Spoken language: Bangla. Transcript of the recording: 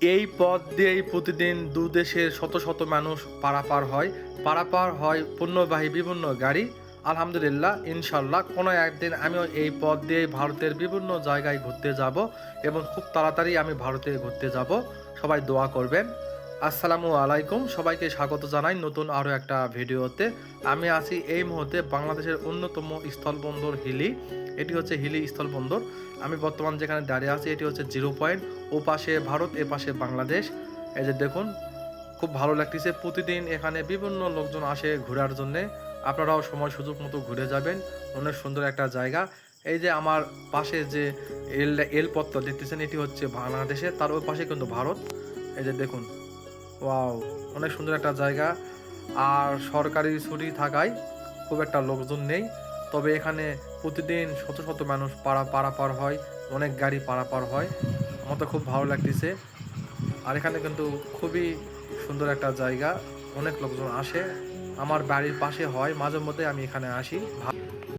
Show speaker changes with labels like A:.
A: এই পথ দিয়েই প্রতিদিন দু দেশের শত শত মানুষ পারাপার হয় পণ্যবাহী বিভিন্ন গাড়ি। আলহামদুলিল্লাহ, ইনশাল্লাহ কোনো একদিন আমিও এই পথ দিয়েই ভারতের বিভিন্ন জায়গায় ঘুরতে যাব এবং খুব তাড়াতাড়ি আমি ভারতে ঘুরতে যাব। সবাই দোয়া করবেন। আসসালামু আলাইকুম, সবাইকে স্বাগত জানাই নতুন আরও একটা ভিডিওতে। আমি আছি এই মুহূর্তে বাংলাদেশের অন্যতম স্থলবন্দর হিলি। এটি হচ্ছে হিলি স্থলবন্দর। আমি বর্তমান যেখানে দাঁড়িয়ে আছি এটি হচ্ছে জিরো পয়েন্ট। ও পাশে ভারত, এ পাশে বাংলাদেশ। এই যে দেখুন, খুব ভালো লাগতেছে। প্রতিদিন এখানে বিভিন্ন লোকজন আসে ঘোরার জন্যে। আপনারাও সময় সুযোগ মতো ঘুরে যাবেন। অনেক সুন্দর একটা জায়গা। এই যে আমার পাশে যে এলপথটা দেখতেছেন এটি হচ্ছে বাংলাদেশে, তার ওই পাশে কিন্তু ভারত। এই যে দেখুন, ওয়াও, অনেক সুন্দর একটা জায়গা। আর সরকারি ছুটি থাকায় খুব একটা লোকজন নেই। তবে এখানে প্রতিদিন শত শত মানুষ পারাপার হয়, অনেক গাড়ি পারাপার হয়। আমার তো খুব ভালো লাগতেছে। আর এখানে কিন্তু খুবই সুন্দর একটা জায়গা, অনেক লোকজন আসে। আমার বাড়ির পাশে হয়, মাঝে মধ্যে আমি এখানে আসি।